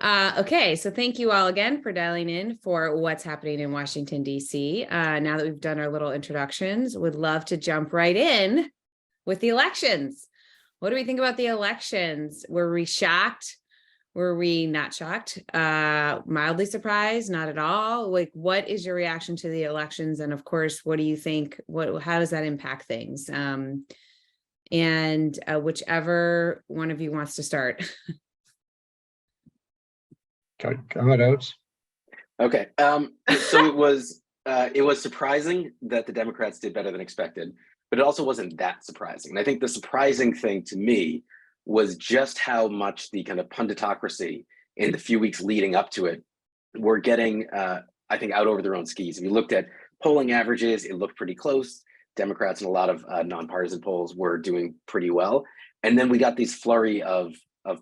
Okay, so thank you all again for dialing in for what's happening in Washington, D.C. Now that we've done our little introductions, would love to jump right in with the elections. What do we think about the elections? Were we shocked? Were we not shocked? Mildly surprised? Not at all? Like, what is your reaction to the elections? And of course, what do you think? How does that impact things? And whichever one of you wants to start. Go ahead, Oates. Okay, so it was surprising that the Democrats did better than expected, but it also wasn't that surprising. And I think the surprising thing to me was just how much the kind of punditocracy in the few weeks leading up to it were getting, I think, out over their own skis. If you looked at polling averages, it looked pretty close. Democrats and a lot of nonpartisan polls were doing pretty well. And then we got these flurry of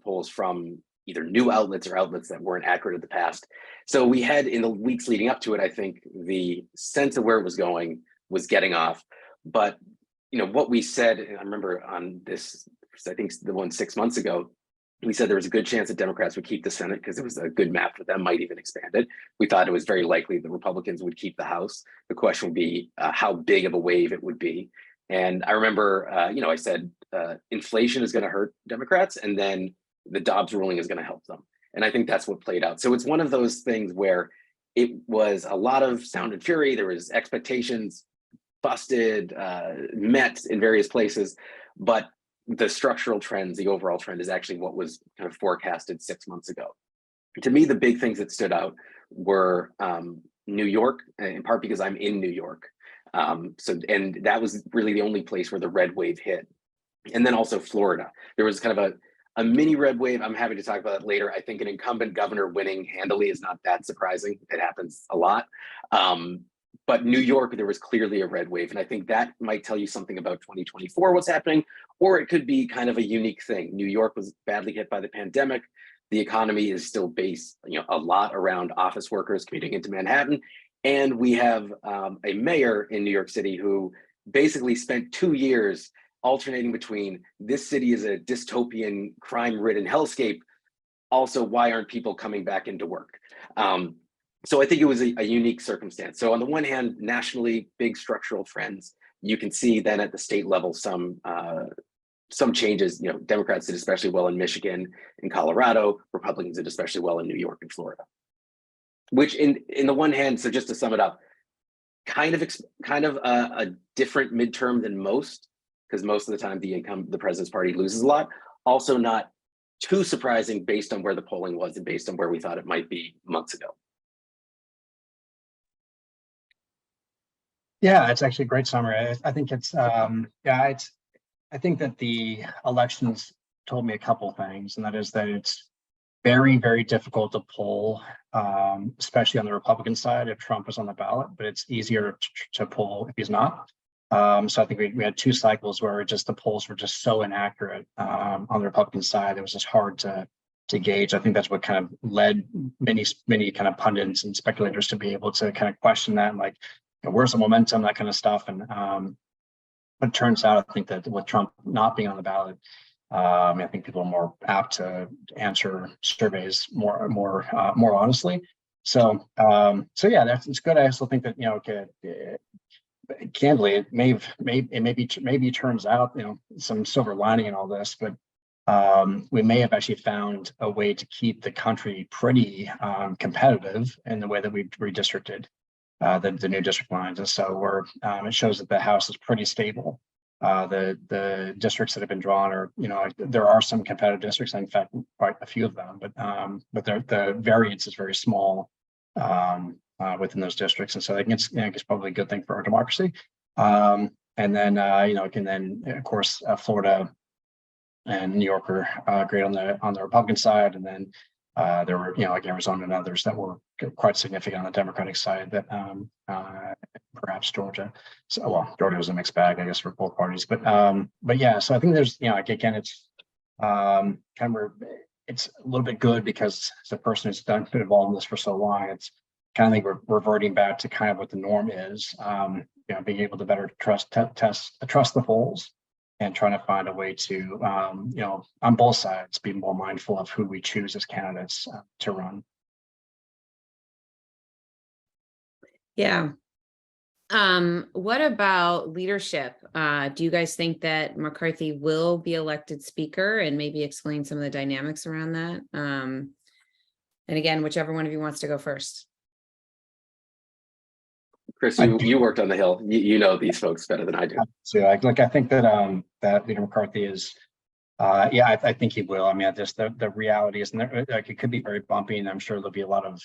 polls from either new outlets or outlets that weren't accurate in the past. So we had, in the weeks leading up to it, I think the sense of where it was going was getting off. But what we said, I remember on this, I think the one 6 months ago, we said there was a good chance that Democrats would keep the Senate because it was a good map for them, might even expand it. We thought it was very likely the Republicans would keep the House. The question would be how big of a wave it would be. And I remember, I said inflation is going to hurt Democrats, and then the Dobbs ruling is going to help them. And I think that's what played out. So it's one of those things where it was a lot of sound and fury. There was expectations busted, met in various places, but the structural trends, the overall trend is actually what was kind of forecasted 6 months ago. To me, the big things that stood out were New York, in part because I'm in New York. And that was really the only place where the red wave hit. And then also Florida. There was kind of a mini red wave. I'm happy to talk about that later. I think an incumbent governor winning handily is not that surprising. It happens a lot. But New York, there was clearly a red wave. And I think that might tell you something about 2024, what's happening, or it could be kind of a unique thing. New York was badly hit by the pandemic. The economy is still based, a lot around office workers commuting into Manhattan. And we have a mayor in New York City who basically spent 2 years alternating between this city is a dystopian, crime-ridden hellscape. Also, why aren't people coming back into work? So I think it was a unique circumstance. So on the one hand, nationally, big structural trends. You can see then at the state level some changes. Democrats did especially well in Michigan and Colorado. Republicans did especially well in New York and Florida. Which, in the one hand, so just to sum it up, kind of a different midterm than most, because most of the time the president's party loses a lot. Also not too surprising based on where the polling was and based on where we thought it might be months ago. Yeah, it's actually a great summary. I think it's I think that the elections told me a couple things, and that is that it's very, very difficult to poll, especially on the Republican side if Trump is on the ballot, but it's easier to poll if he's not. So I think we had 2 cycles where the polls were just so inaccurate on the Republican side. It was just hard to gauge. I think that's what kind of led many kind of pundits and speculators to be able to kind of question that, like, where's the momentum, that kind of stuff. And it turns out, I think that with Trump not being on the ballot, I think people are more apt to answer surveys more honestly. So yeah, it's good. I also think that candidly, it maybe turns out some silver lining in all this, but we may have actually found a way to keep the country pretty competitive in the way that we redistricted the new district lines. And so it shows that the House is pretty stable. The districts that have been drawn are, there are some competitive districts, in fact, quite a few of them, but the variance is very small within those districts. And so I think it's probably a good thing for our democracy. And then, of course, Florida and New York are great on the Republican side. And then there were, like Arizona and others that were quite significant on the Democratic side, that perhaps Georgia. So, well, Georgia was a mixed bag, I guess, for both parties. But yeah, so I think there's, again, it's it's a little bit good because as a person who's been involved in this for so long, it's kind of like we're reverting back to kind of what the norm is. Being able to better trust the polls. and trying to find a way to, you know, on both sides, be more mindful of who we choose as candidates to run. Yeah. What about leadership? Do you guys think that McCarthy will be elected speaker, and maybe explain some of the dynamics around that? And again, whichever one of you wants to go first. Chris, you worked on the Hill. You know these folks better than I do. So I think that that Leader McCarthy is, yeah, I think he will. I mean, just the reality is, like, it could be very bumpy, and I'm sure there'll be a lot of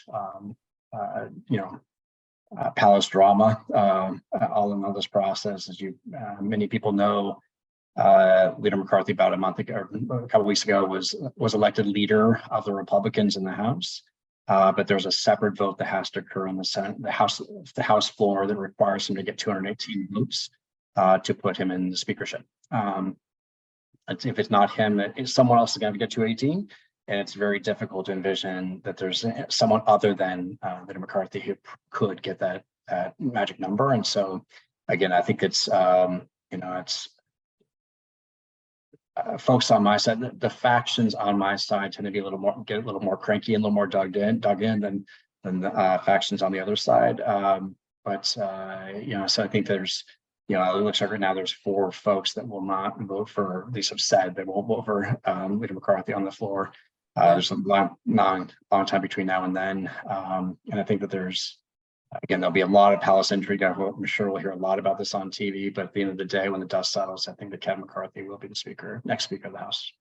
you know, palace drama all in all this process. As you many people know, Leader McCarthy about a month ago, or a couple weeks ago, was elected leader of the Republicans in the House. But there's a separate vote that has to occur in the Senate, the House floor, that requires him to get 218 votes to put him in the speakership. If it's not him, someone else is going to get 218, and it's very difficult to envision that there's someone other than Leader McCarthy who could get that magic number. And so, again, I think it's you know, it's folks on my side, the factions on my side tend to be get a little more cranky and a little more dug in than the factions on the other side. But you know, so I think there's, you know, it looks like right now there's 4 folks that will not vote for, at least have said they won't vote for Leader McCarthy on the floor. There's a long time between now and then, and I think that there's, again, there'll be a lot of palace intrigue. I'm sure we'll hear a lot about this on TV, but at the end of the day, when the dust settles, I think that Kevin McCarthy will be the next speaker of the House.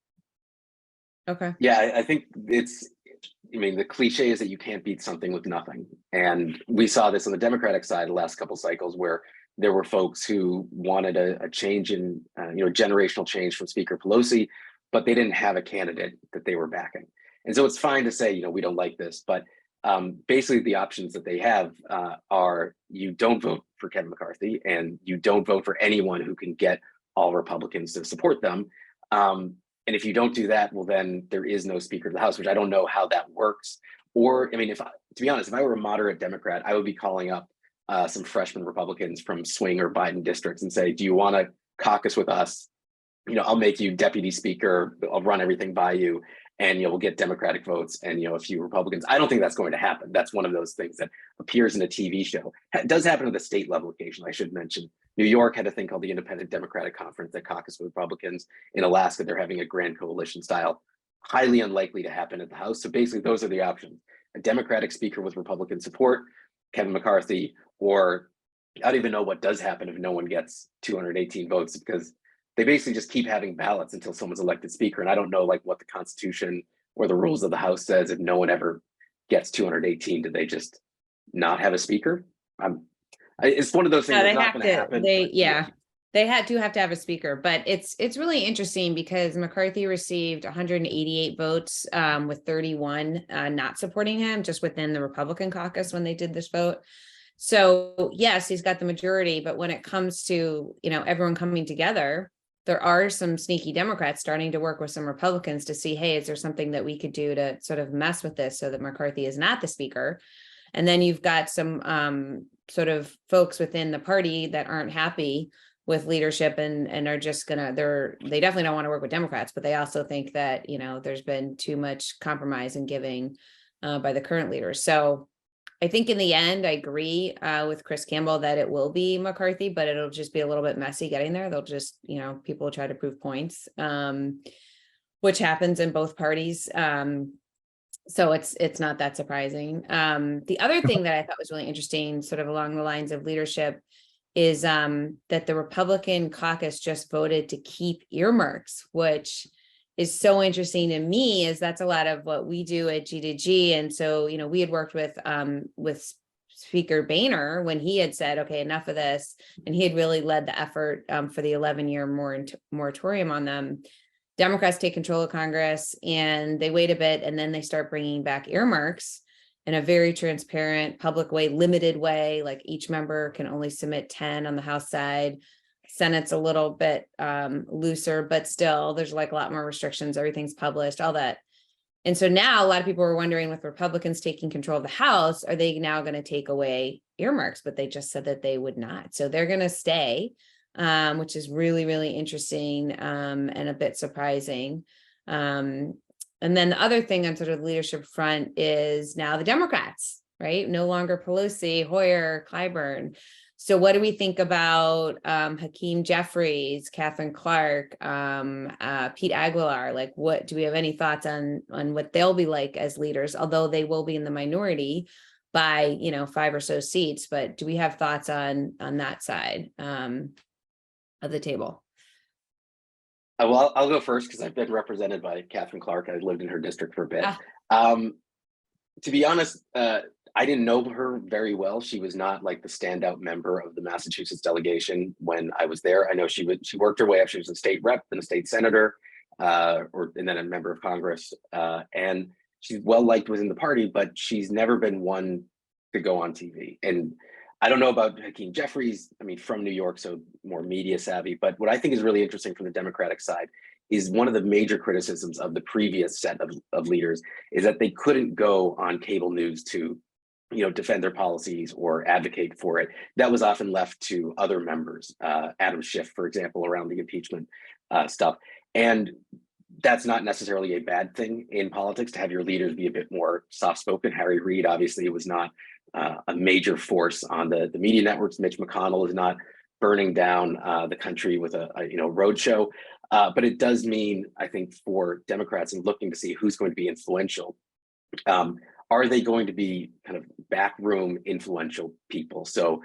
Okay. Yeah, I think I mean, the cliche is that you can't beat something with nothing. And we saw this on the Democratic side the last couple of cycles, where there were folks who wanted a change in, you know, generational change from Speaker Pelosi, but they didn't have a candidate that they were backing. And so it's fine to say, you know, we don't like this, but basically the options that they have are, you don't vote for Kevin McCarthy, and you don't vote for anyone who can get all Republicans to support them. And if you don't do that, well, then there is no Speaker of the House, which I don't know how that works. Or, I mean, to be honest, if I were a moderate Democrat, I would be calling up some freshman Republicans from swing or Biden districts and say, do you want to caucus with us? You know, I'll make you deputy speaker. I'll run everything by you, and we'll get Democratic votes and, you know, a few Republicans. I don't think that's going to happen. That's one of those things that appears in a TV show. It does happen at the state level occasionally. I should mention, New York had a thing called the Independent Democratic Conference that caucused with Republicans. In Alaska, they're having a grand coalition style. Highly unlikely to happen at the House. So basically, those are the options: a Democratic speaker with Republican support, Kevin McCarthy, or I don't even know what does happen if no one gets 218 votes, because they basically just keep having ballots until someone's elected speaker. And I don't know, like, what the Constitution or the rules of the House says. If no one ever gets 218, do they just not have a speaker? It's one of those things that's not going to happen. They have to have a speaker, but it's really interesting because McCarthy received 188 votes with 31 not supporting him, just within the Republican caucus when they did this vote. So yes, he's got the majority, but when it comes to, you know, everyone coming together, there are some sneaky Democrats starting to work with some Republicans to see, hey, is there something that we could do to sort of mess with this so that McCarthy is not the speaker? And then you've got some sort of folks within the party that aren't happy with leadership and are just they definitely don't want to work with Democrats, but they also think that, you know, there's been too much compromise and giving by the current leaders. So I think in the end, I agree with Chris Campbell that it will be McCarthy, but it'll just be a little bit messy getting there. They'll just, you know, people will try to prove points, which happens in both parties. So it's not that surprising. The other thing that I thought was really interesting, sort of along the lines of leadership, is that the Republican caucus just voted to keep earmarks, which is so interesting to me, is that's a lot of what we do at G2G. And so, you know, we had worked with Speaker Boehner when he had said, okay, enough of this. And he had really led the effort for the 11-year moratorium on them. Democrats take control of Congress and they wait a bit, and then they start bringing back earmarks in a very transparent, public way, limited way. Like each member can only submit 10 on the House side. Senate's a little bit looser, but still there's like a lot more restrictions. Everything's published, all that. And so now a lot of people are wondering, with Republicans taking control of the House, are they now going to take away earmarks? But they just said that they would not. So they're going to stay. which is really, really interesting and a bit surprising. And then the other thing on sort of the leadership front is now the Democrats, right? No longer Pelosi, Hoyer, Clyburn. So what do we think about Hakeem Jeffries, Catherine Clark, Pete Aguilar? Like, what do we have any thoughts on what they'll be like as leaders? Although they will be in the minority by 5 or so seats, but do we have thoughts on that side of the table? Well, I'll go first because I've been represented by Catherine Clark. I lived in her district for a bit. To be honest, I didn't know her very well. She was not like the standout member of the Massachusetts delegation when I was there. I know she worked her way up. She was a state rep and a state senator, and then a member of Congress. And she's well liked within the party, but she's never been one to go on TV. And I don't know about Hakeem Jeffries. I mean, from New York, so more media savvy. But what I think is really interesting from the Democratic side is one of the major criticisms of the previous set of leaders is that they couldn't go on cable news to defend their policies or advocate for it. That was often left to other members, Adam Schiff, for example, around the impeachment stuff. And that's not necessarily a bad thing in politics to have your leaders be a bit more soft-spoken. Harry Reid obviously was not a major force on the media networks. Mitch McConnell is not burning down the country with a roadshow. But it does mean, I think, for Democrats and looking to see who's going to be influential, are they going to be kind of backroom influential people? So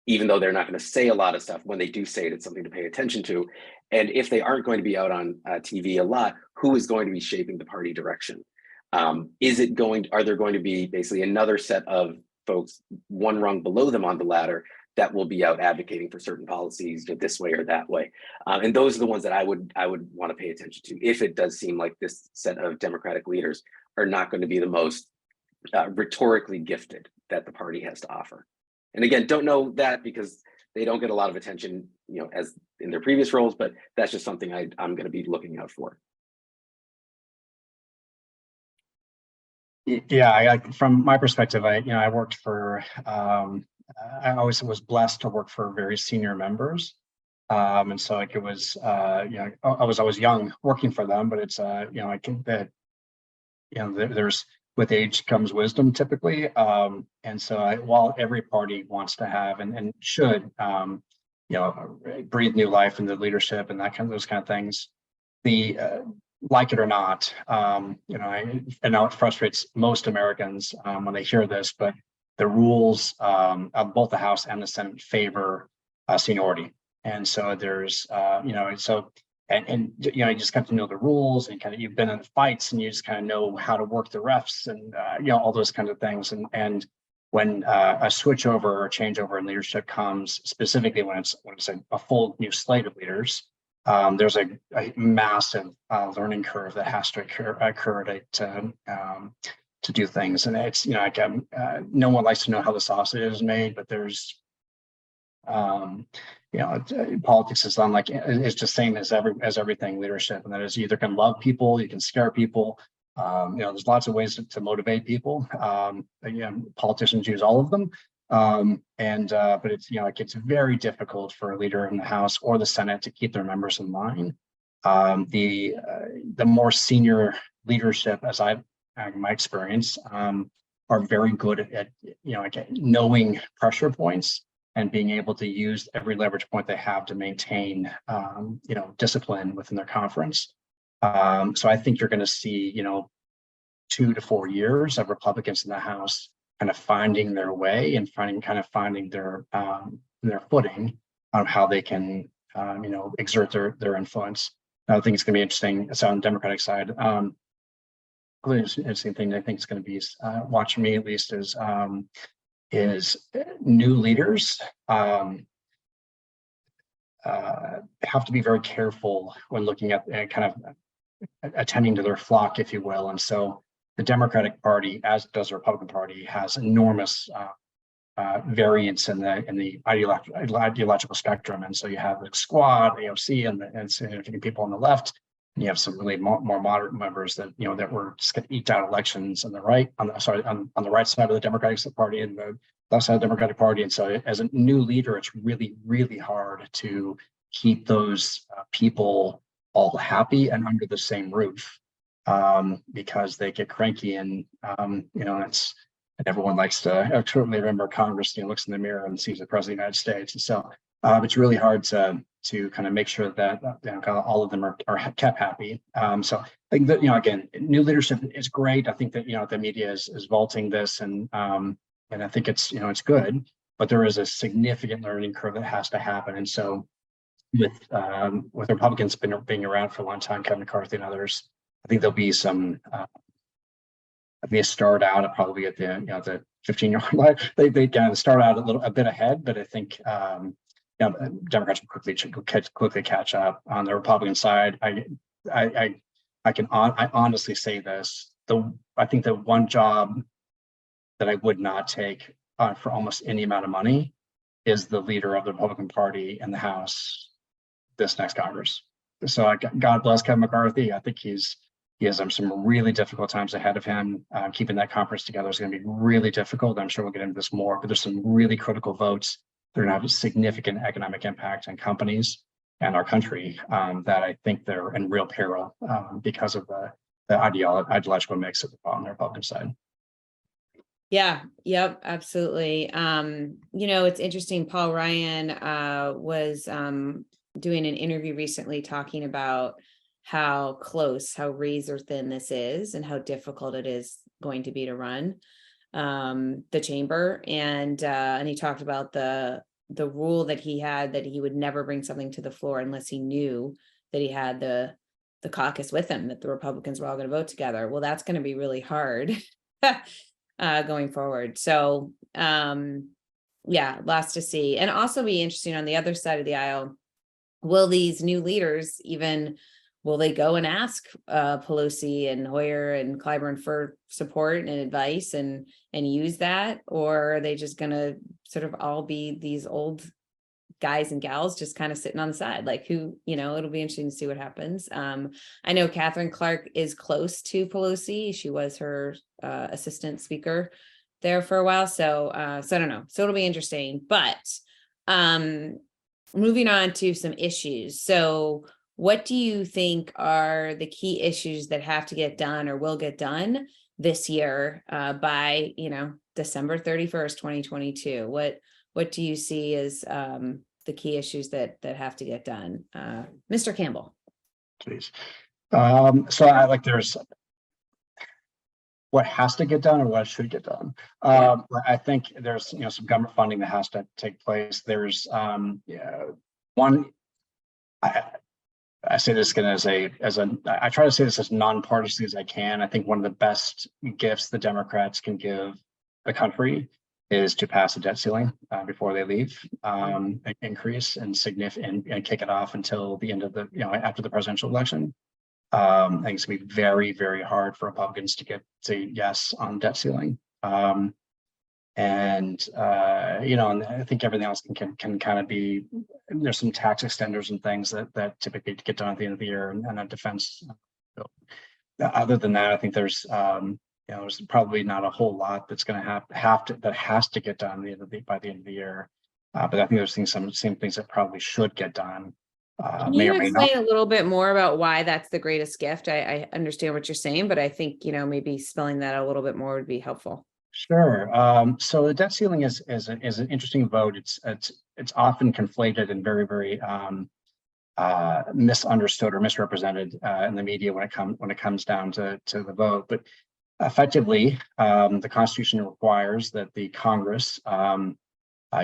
even though they're not going to say a lot of stuff, when they do say it, it's something to pay attention to. And if they aren't going to be out on TV a lot, who is going to be shaping the party direction? Are there going to be basically another set of folks one rung below them on the ladder that will be out advocating for certain policies this way or that way? And those are the ones that I would want to pay attention to if it does seem like this set of Democratic leaders are not going to be the most rhetorically gifted that the party has to offer. And again, don't know that because they don't get a lot of attention, as in their previous roles, but that's just something I'm going to be looking out for. Yeah, from my perspective, I worked for, I always was blessed to work for very senior members. And so it was, I was always young working for them, but it's, I think that, there's, with age comes wisdom typically. And so while every party wants to have and should, breathe new life into leadership and those kind of things, like it or not, I know it frustrates most Americans when they hear this, but the rules of both the House and the Senate favor seniority. And so there's, and you just got to know the rules and you've been in fights and you just kind of know how to work the refs and all those kinds of things. And when a switchover or changeover in leadership comes, specifically when it's a full new slate of leaders, there's a massive learning curve that has to occur to do things. And it's no one likes to know how the sausage is made, but there's politics is unlike, it's just same as everything leadership, and that is you either can love people, you can scare people. There's lots of ways to motivate people. Politicians use all of them. But it's, it gets very difficult for a leader in the House or the Senate to keep their members in line. The more senior leadership, as my experience, are very good at knowing pressure points and being able to use every leverage point they have to maintain, discipline within their conference. So I think you're going to see, 2 to 4 years of Republicans in the House kind of finding their way and finding their footing on how they can, exert their influence. I think it's going to be interesting. So on the Democratic side, interesting thing I think is going to be watching me at least is new leaders have to be very careful when looking at kind of attending to their flock, if you will. And so the Democratic Party, as does the Republican Party, has enormous variance in the ideological spectrum. And so you have the Squad, AOC, and significant people on the left, You have some really more moderate members that, that were just going to eke out elections on the right, on the right side of the Democratic Party and the left side of the Democratic Party. And so as a new leader, it's really, really hard to keep those people all happy and under the same roof, because they get cranky and, and everyone likes to, I certainly remember Congress, looks in the mirror and sees the president of the United States. And so it's really hard to kind of make sure that all of them are kept happy. So I think that, again, new leadership is great. I think that, the media is vaulting this and I think it's, it's good, but there is a significant learning curve that has to happen. And so with Republicans being around for a long time, Kevin McCarthy and others, I think there'll be some, they start out at probably at the 15-yard line. They kind of start out a bit ahead, but I think Democrats will quickly catch up. On the Republican side, I honestly say this: I think the one job that I would not take for almost any amount of money is the leader of the Republican Party in the House this next Congress. So God bless Kevin McCarthy. I think he has some really difficult times ahead of him. Keeping that conference together is going to be really difficult. I'm sure we'll get into this more, but there's some really critical votes that are going to have a significant economic impact on companies and our country that I think they're in real peril because of the ideological mix on the Republican side. Yeah, yep, absolutely. It's interesting. Paul Ryan was doing an interview recently talking about how razor thin this is and how difficult it is going to be to run the chamber. And he talked about the rule that he had, that he would never bring something to the floor unless he knew that he had the caucus with him, that the Republicans were all going to vote together. Well, that's going to be really hard going forward. So lots to see. And also be interesting on the other side of the aisle. Will these new leaders will they go and ask Pelosi and Hoyer and Clyburn for support and advice and use that? Or are they just going to sort of all be these old guys and gals just kind of sitting on the side? Like who, it'll be interesting to see what happens. I know Catherine Clark is close to Pelosi. She was her assistant speaker there for a while. So I don't know. So it'll be interesting. But moving on to some issues. So what do you think are the key issues that have to get done or will get done this year by, December 31st, 2022? What do you see as the key issues that have to get done? Mr. Campbell. Please. So there's what has to get done or what should get done. I think there's, some government funding that has to take place. There's one, I say this again I try to say this as nonpartisan as I can. I think one of the best gifts the Democrats can give the country is to pass a debt ceiling before they leave, increase and kick it off until the end of after the presidential election. I think it's going to be very, very hard for Republicans to get to yes on debt ceiling. And I think everything else can kind of be, there's some tax extenders and things that typically get done at the end of the year and a defense bill. Other than that, I think there's probably not a whole lot that's going to that has to get done by the end of the year. But I think there's some things that probably should get done. Can you explain a little bit more about why that's the greatest gift? I understand what you're saying, but I think, maybe spelling that out a little bit more would be helpful. Sure. So the debt ceiling is an interesting vote. It's often conflated and very, very misunderstood or misrepresented in the media when it comes down to the vote. But effectively, the Constitution requires that the Congress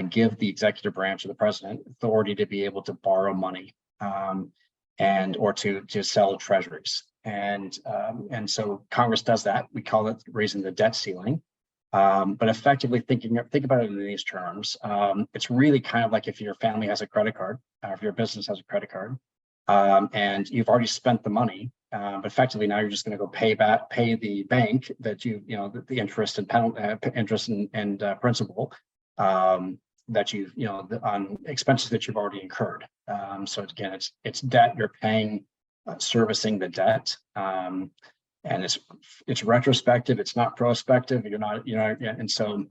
give the executive branch of the president authority to be able to borrow money or to sell treasuries. And so Congress does that. We call it raising the debt ceiling. But effectively think about it in these terms. It's really kind of like if your family has a credit card, or if your business has a credit card, and you've already spent the money, but effectively now you're just going to go pay the bank that the interest and penalty, interest and principal that on expenses that you've already incurred. So again, it's debt you're paying servicing the debt. And it's retrospective. It's not prospective. You're not, and so,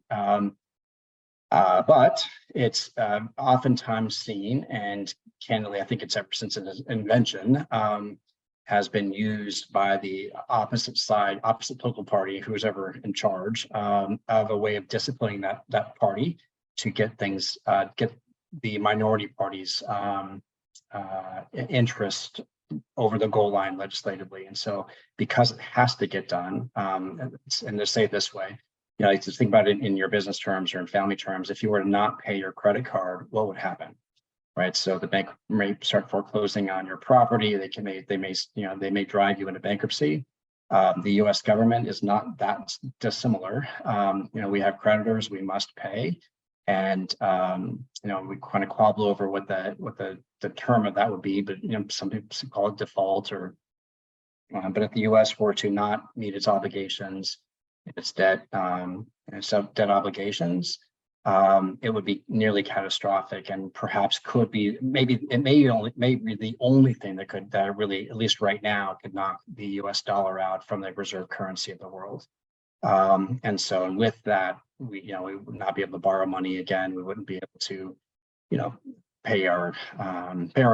but it's oftentimes seen, and candidly, I think it's ever since its invention, has been used by the opposite political party, who's ever in charge, of a way of disciplining that party to get things, get the minority party's interest over the goal line legislatively. And so because it has to get done, and to say it this way, you just think about it in your business terms or in family terms. If you were to not pay your credit card, what would happen? Right. So the bank may start foreclosing on your property. They may drive you into bankruptcy. The U.S. government is not that dissimilar. We have creditors we must pay, and we kind of quabble over what the term of that would be. But some people call it default, or but if the U.S. were to not meet its obligations, its debt obligations, it would be nearly catastrophic, and perhaps could be maybe the only thing that really, at least right now, could knock the U.S. dollar out from the reserve currency of the world. And so with that, we would not be able to borrow money again. We wouldn't be able to, pay our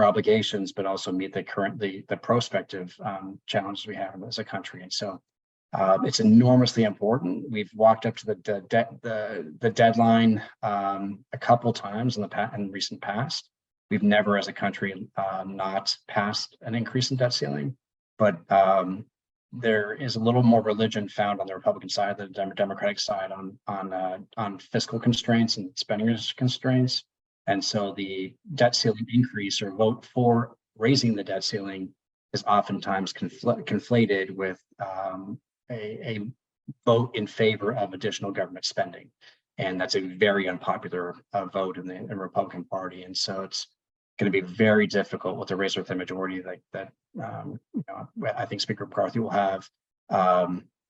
obligations, but also meet the prospective challenges we have as a country. And so it's enormously important. We've walked up to the deadline a couple times in recent past. We've never, as a country, not passed an increase in debt ceiling, but there is a little more religion found on the Republican side than the Democratic side on fiscal constraints and spending constraints. And so the debt ceiling increase, or vote for raising the debt ceiling, is oftentimes conflated with a vote in favor of additional government spending. And that's a very unpopular vote in the Republican Party. And so it's going to be very difficult with the race with the majority that I think Speaker McCarthy will have,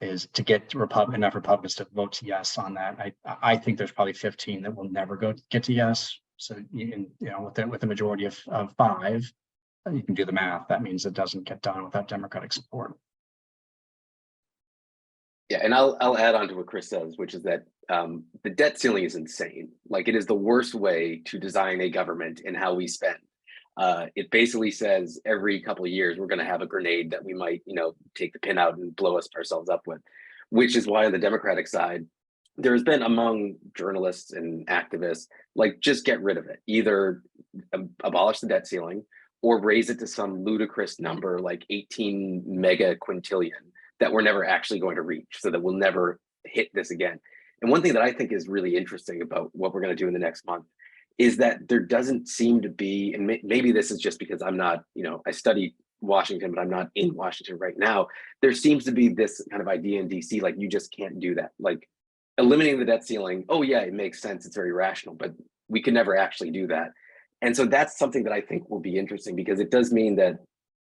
is to get enough Republicans to vote yes on that. I think there's probably 15 that will never get to yes. So with a majority of 5, you can do the math. That means it doesn't get done without Democratic support. Yeah, and I'll add on to what Chris says, which is that the debt ceiling is insane. Like, it is the worst way to design a government in how we spend. It basically says every couple of years we're going to have a grenade that we might, take the pin out and blow ourselves up with, which is why on the Democratic side, there's been, among journalists and activists, like, just get rid of it. Either abolish the debt ceiling or raise it to some ludicrous number like 18 mega quintillion that we're never actually going to reach, so that we'll never hit this again. And one thing that I think is really interesting about what we're going to do in the next month is that there doesn't seem to be, and maybe this is just because I'm not, I study Washington, but I'm not in Washington right now. There seems to be this kind of idea in DC, like, you just can't do that. Like, eliminating the debt ceiling, oh yeah, it makes sense, it's very rational, but we can never actually do that. And so that's something that I think will be interesting, because it does mean that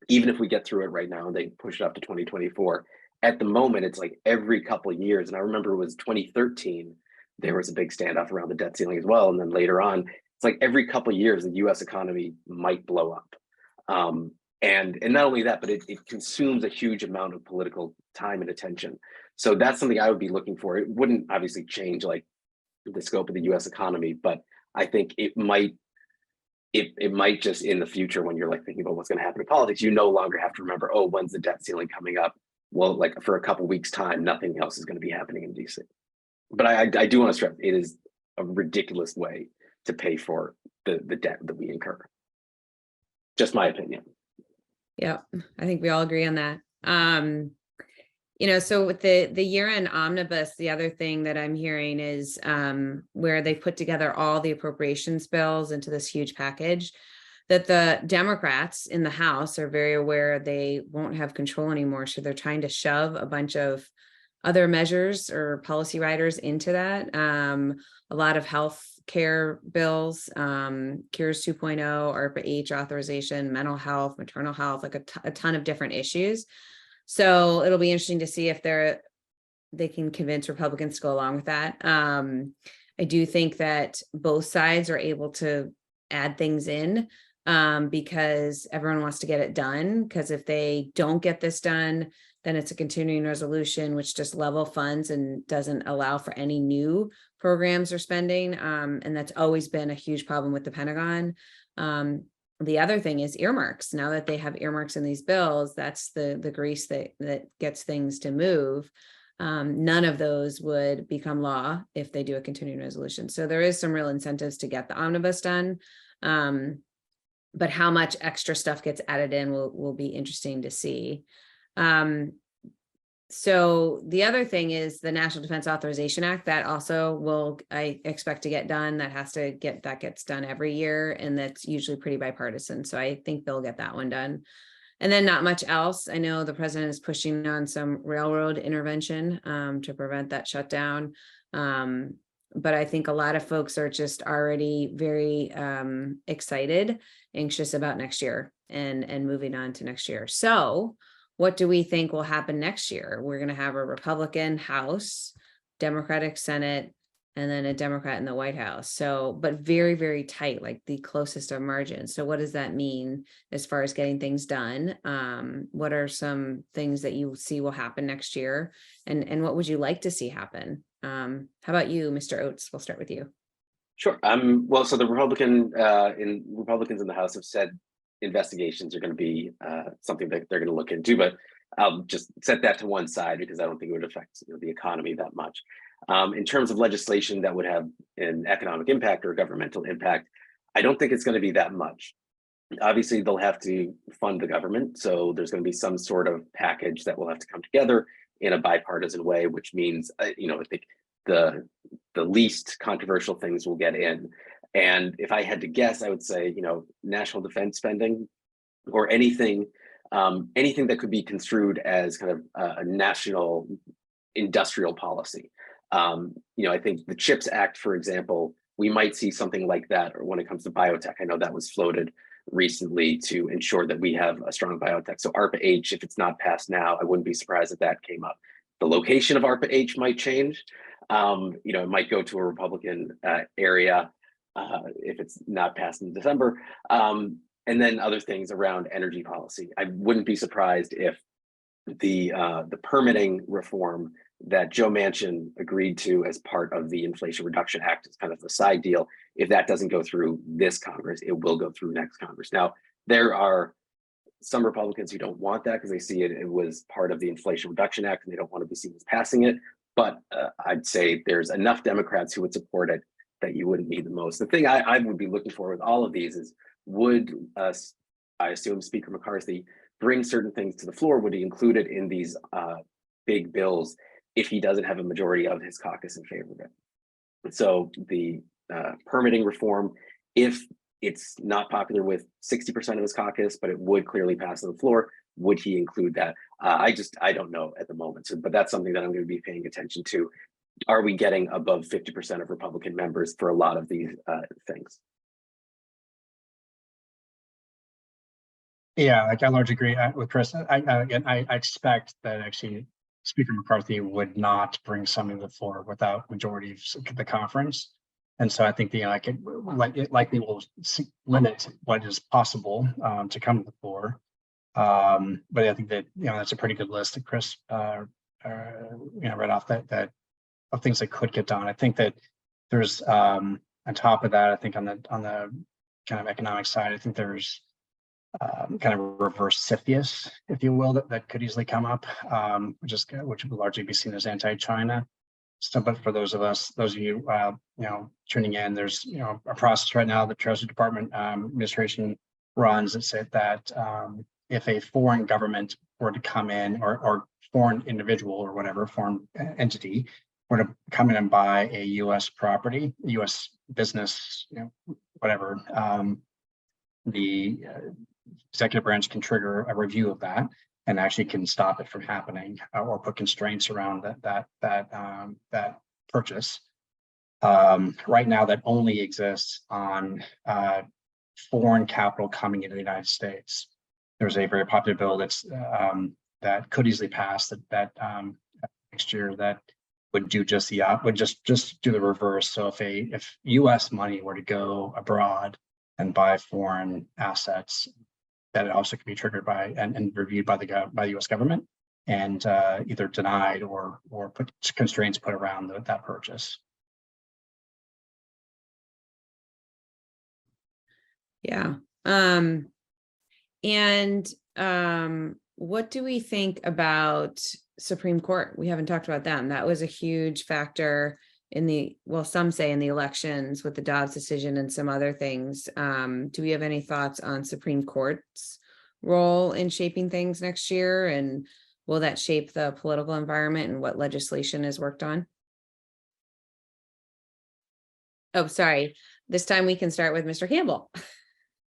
even if we get through it right now and they push it up to 2024, at the moment, it's like every couple of years. And I remember it was 2013, there was a big standoff around the debt ceiling as well. And then later on, it's like every couple of years, the US economy might blow up. And not only that, but it consumes a huge amount of political time and attention. So that's something I would be looking for. It wouldn't obviously change like the scope of the US economy, but I think it might just, in the future, when you're like thinking about what's going to happen in politics, you no longer have to remember, oh, when's the debt ceiling coming up? Well, like, for a couple of weeks' time, nothing else is going to be happening in DC. But I do want to stress, it is a ridiculous way to pay for the debt that we incur. Just my opinion. Yeah, I think we all agree on that. So with the year-end omnibus, the other thing that I'm hearing is where they put together all the appropriations bills into this huge package, that the Democrats in the House are very aware they won't have control anymore. So they're trying to shove a bunch of other measures or policy riders into that. A lot of health care bills, Cures 2.0, ARPA H authorization, mental health, maternal health, like a ton of different issues. So it'll be interesting to see if they can convince Republicans to go along with that. I do think that both sides are able to add things in. because everyone wants to get it done. Because if they don't get this done, then it's a continuing resolution, which just level funds and doesn't allow for any new programs or spending. And that's always been a huge problem with the Pentagon. The other thing is earmarks. Now that they have earmarks in these bills, that's the grease that gets things to move. None of those would become law if they do a continuing resolution. So there is some real incentives to get the omnibus done. But how much extra stuff gets added in will be interesting to see. So the other thing is the National Defense Authorization Act that also I expect to get done. That gets done every year, and that's usually pretty bipartisan. So I think they'll get that one done. And then not much else. I know the president is pushing on some railroad intervention to prevent that shutdown. But I think a lot of folks are just already very excited, anxious about next year and moving on to next year. So what do we think will happen next year? We're going to have a Republican House, Democratic Senate, and then a Democrat in the White House. So, but very, very tight, like the closest of margins. So what does that mean as far as getting things done? What are some things that you see will happen next year? And what would you like to see happen? How about you, Mr. Oates? We'll start with you. Sure. Well, so the Republicans in the House have said investigations are going to be something that they're going to look into, but I'll just set that to one side because I don't think it would affect the economy that much. In terms of legislation that would have an economic impact or governmental impact, I don't think it's going to be that much. Obviously, they'll have to fund the government, so there's going to be some sort of package that will have to come together in a bipartisan way, which means, I think the least controversial things will get in. And if I had to guess, I would say, national defense spending or anything that could be construed as kind of a national industrial policy. I think the CHIPS Act, for example, we might see something like that, or when it comes to biotech. I know that was floated recently to ensure that we have a strong biotech. So ARPA-H, if it's not passed now, I wouldn't be surprised if that came up. The location of ARPA-H might change. It might go to a Republican area if it's not passed in December. And then other things around energy policy. I wouldn't be surprised if the permitting reform that Joe Manchin agreed to as part of the Inflation Reduction Act is kind of the side deal. If that doesn't go through this Congress, it will go through next Congress. Now, there are some Republicans who don't want that because they see it was part of the Inflation Reduction Act and they don't want to be seen as passing it. But I'd say there's enough Democrats who would support it that you wouldn't need the most. The thing I would be looking for with all of these is, would I assume Speaker McCarthy bring certain things to the floor? Would he include it in these big bills if he doesn't have a majority of his caucus in favor of it? So the permitting reform, if it's not popular with 60% of his caucus, but it would clearly pass on the floor, would he include that? I don't know at the moment. So, but that's something that I'm going to be paying attention to. Are we getting above 50% of Republican members for a lot of these things? Yeah, I largely agree with Chris. I expect that actually Speaker McCarthy would not bring something to the floor without majority of the conference. And so I think it likely will limit what is possible to come to the floor. But I think that that's a pretty good list that Chris read off that of things that could get done. I think that there's on top of that, I think on the kind of economic side, I think there's kind of reverse CFIUS, if you will, that could easily come up, which would largely be seen as anti-China. So, but for those of you tuning in, there's a process right now the Treasury Department administration runs that said that if a foreign government were to come in, or foreign individual or whatever foreign entity were to come in and buy a U.S. property, U.S. business, whatever, the executive branch can trigger a review of that and actually can stop it from happening or put constraints around that purchase. Right now, that only exists on foreign capital coming into the United States. There's a very popular bill that could easily pass that next year that would do just the do the reverse. So if U.S. money were to go abroad and buy foreign assets, that it also can be triggered by and reviewed by the U.S. government, and either denied or put constraints put around that purchase. Yeah. What do we think about Supreme Court? We haven't talked about them. That was a huge factor in the, well, some say in the elections with the Dobbs decision and some other things. Do we have any thoughts on Supreme Court's role in shaping things next year? And will that shape the political environment and what legislation is worked on? Oh, sorry. This time we can start with Mr. Campbell.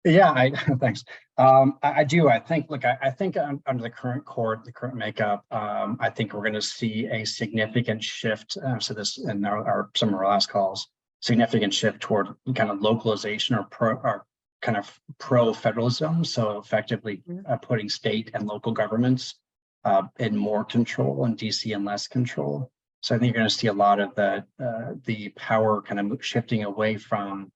Yeah, thanks. I do. I think, look, I think under the current court, the current makeup, I think we're going to see a significant shift. So this in some of our last calls, significant shift toward kind of localization or kind of pro-federalism. So effectively putting state and local governments in more control and DC in less control. So I think you're going to see a lot of the power kind of shifting away from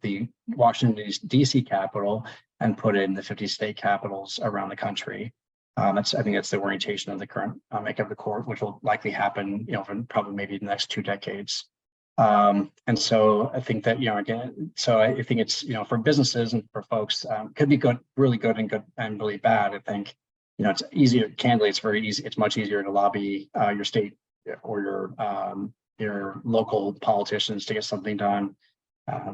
the Washington DC capital and put in the 50 state capitals around the country. I think that's the orientation of the current makeup of the court, which will likely happen, for probably maybe the next 2 decades. And so I think that, again, so I think it's, for businesses and for folks, could be good, really good and really bad. I think, it's easier, candidly, it's very easy. It's much easier to lobby your state or your local politicians to get something done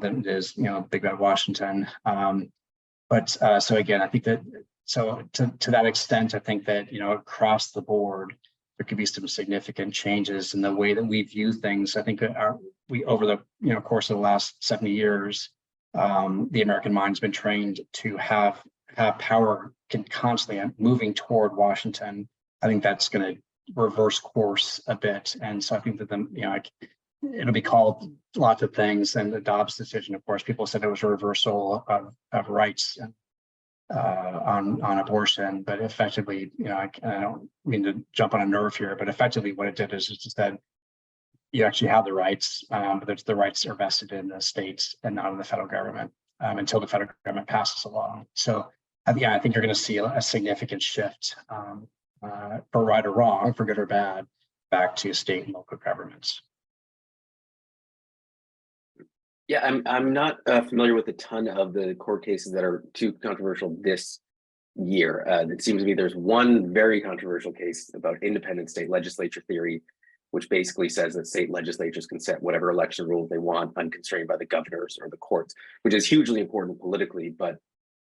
than it is, big bad Washington. So again, I think that, so to that extent, I think that, across the board, there could be some significant changes in the way that we view things. I think that we over the course of the last 70 years, the American mind's been trained to have power constantly moving toward Washington. I think that's going to reverse course a bit, and so I think that it'll be called lots of things. And the Dobbs decision, of course, people said it was a reversal of rights on abortion, but effectively, I don't mean to jump on a nerve here, but effectively what it did is it just said you actually have the rights, but the rights are vested in the states and not in the federal government until the federal government passes a law. So I think you're going to see a significant shift, for right or wrong, for good or bad, back to state and local governments. Yeah, I'm not familiar with a ton of the court cases that are too controversial this year. It seems to me there's one very controversial case about independent state legislature theory, which basically says that state legislatures can set whatever election rules they want, unconstrained by the governors or the courts, which is hugely important politically, but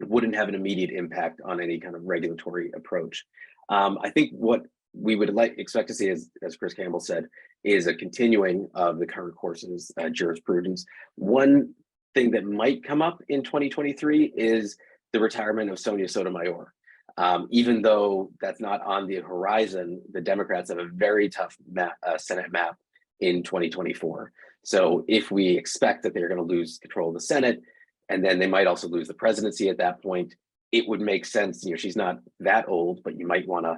it wouldn't have an immediate impact on any kind of regulatory approach. I think what we would expect to see, as Chris Campbell said, is a continuing of the current course's jurisprudence. One thing that might come up in 2023 is the retirement of Sonia Sotomayor. Even though that's not on the horizon, the Democrats have a very tough Senate map in 2024. So if we expect that they're going to lose control of the Senate, and then they might also lose the presidency at that point, it would make sense. She's not that old, but you might want to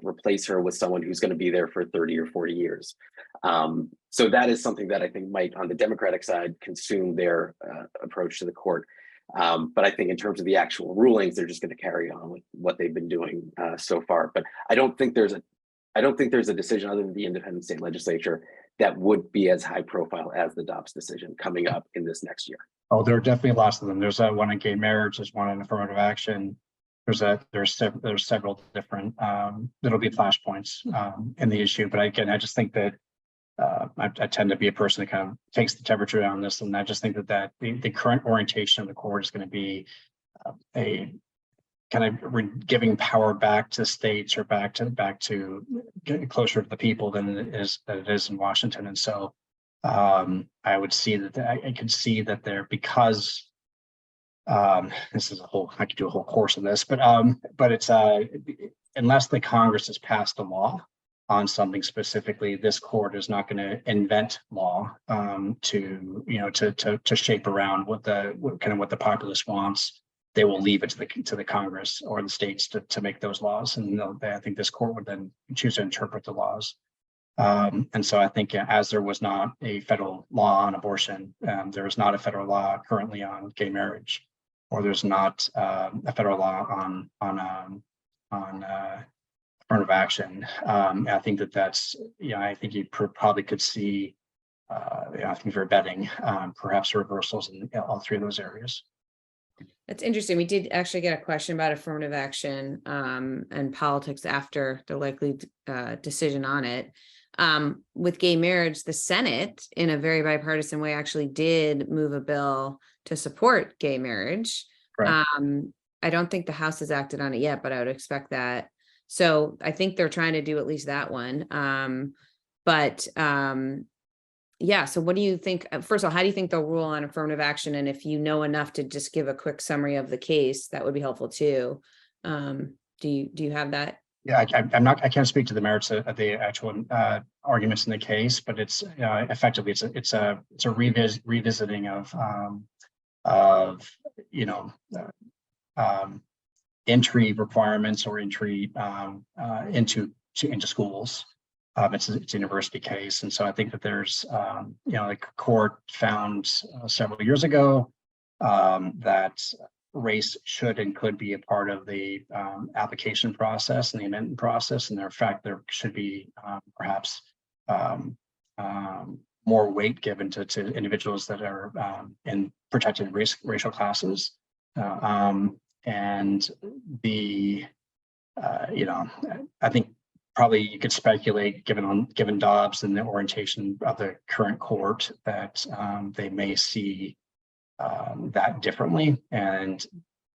replace her with someone who's going to be there for 30 or 40 years. So that is something that I think might, on the Democratic side, consume their approach to the court. But I think in terms of the actual rulings, they're just going to carry on with what they've been doing so far. But I don't think there's a decision other than the independent state legislature that would be as high profile as the Dobbs decision coming up in this next year. Oh, there are definitely lots of them. There's one in gay marriage. There's one in affirmative action. There's several different that'll be flashpoints in the issue. But again, I just think that I tend to be a person that kind of takes the temperature on this, and I just think that the current orientation of the court is going to be a kind of giving power back to states or back to getting closer to the people than it is in Washington. And so I would see that I could see that there, because this is I could do a whole course on this, but it's unless the Congress has passed a law on something specifically, this court is not going to invent law to shape around what the populace wants. They will leave it to the Congress or the states to make those laws, and I think this court would then choose to interpret the laws. And so I think as there was not a federal law on abortion, there is not a federal law currently on gay marriage, or there's not a federal law on affirmative action. I think that's, I think you probably could see, I think for betting, perhaps reversals in all three of those areas. That's interesting. We did actually get a question about affirmative action and politics after the likely decision on it. With gay marriage, the Senate, in a very bipartisan way, actually did move a bill to support gay marriage. Right. I don't think the House has acted on it yet, but I would expect that. So I think they're trying to do at least that one. Yeah. So what do you think? First of all, how do you think they'll rule on affirmative action? And if you know enough to just give a quick summary of the case, that would be helpful too. Do you have that? Yeah, I can't speak to the merits of the actual arguments in the case, but it's effectively it's a revisiting of entry requirements or entry into schools. It's a university case, and so I think that there's the court found several years ago that race should and could be a part of the application process and the amendment process, and in fact there should be perhaps more weight given to individuals that are in protected racial classes, and the I think probably you could speculate, given Dobbs and the orientation of the current court, that they may see that differently, and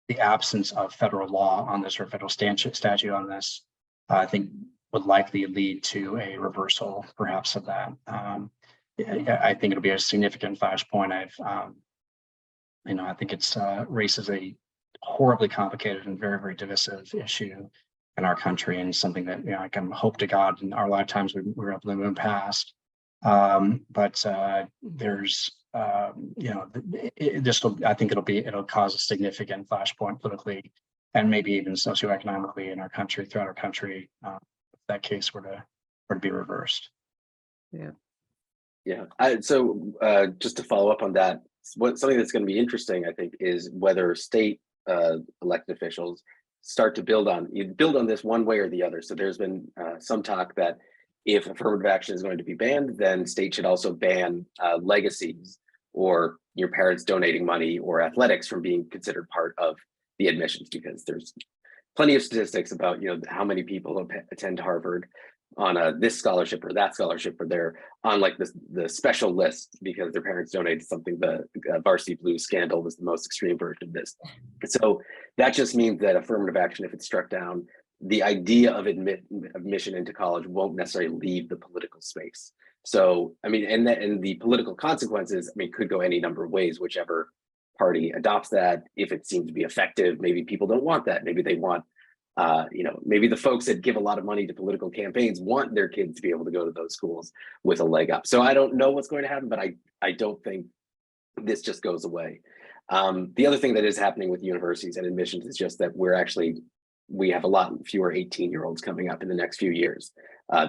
the absence of federal law on this or federal statute on this, I think, would likely lead to a reversal, perhaps, of that. I think it'll be a significant flashpoint. I think it's race is a horribly complicated and very, very divisive issue in our country, and something that I can hope to God in our lifetimes we're able to move past. But there's this will, I think it'll cause a significant flashpoint politically and maybe even socioeconomically in our country, throughout our country, if that case were to be reversed. Yeah. So just to follow up on that, something that's going to be interesting, I think, is whether state elected officials start to build on this one way or the other. So there's been some talk that if affirmative action is going to be banned, then states should also ban legacies or your parents donating money or athletics from being considered part of the admissions, because there's plenty of statistics about how many people attend Harvard on this scholarship or that scholarship, or they're on like the special list because their parents donated something. The Varsity Blues scandal was the most extreme version of this. So that just means that affirmative action, if it's struck down, the idea of admission into college won't necessarily leave the political space. So, I mean, and the political consequences, could go any number of ways, whichever party adopts that. If it seems to be effective, maybe people don't want that. Maybe they want, maybe the folks that give a lot of money to political campaigns want their kids to be able to go to those schools with a leg up. So I don't know what's going to happen, but I don't think this just goes away. The other thing that is happening with universities and admissions is just that we have a lot fewer 18-year-olds coming up in the next few years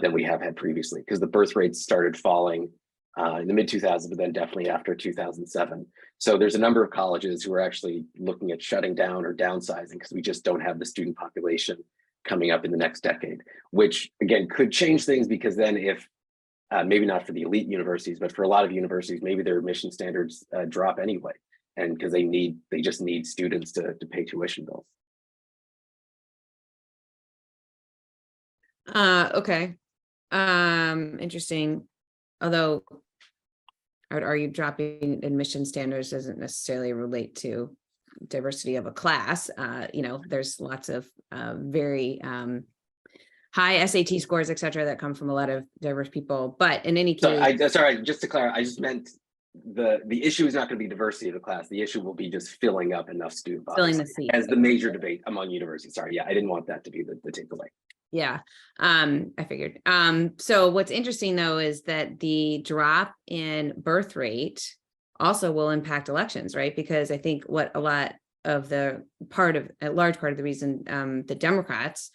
than we have had previously, because the birth rates started falling in the mid-2000s, but then definitely after 2007. So there's a number of colleges who are actually looking at shutting down or downsizing because we just don't have the student population coming up in the next decade, which again could change things, because then if maybe not for the elite universities, but for a lot of universities, maybe their admission standards drop anyway, and because they just need students to pay tuition bills. Okay. Interesting. Although I would argue dropping admission standards doesn't necessarily relate to diversity of a class. There's lots of very high SAT scores, et cetera, that come from a lot of diverse people. But in any case, sorry, just to clarify, I just meant the issue is not going to be diversity of the class. The issue will be just filling up enough student bodies, filling the seat as the major debate among universities. Sorry, yeah, I didn't want that to be the takeaway. Yeah, I figured. So what's interesting though is that the drop in birth rate also will impact elections, right? Because I think a large part of the reason the Democrats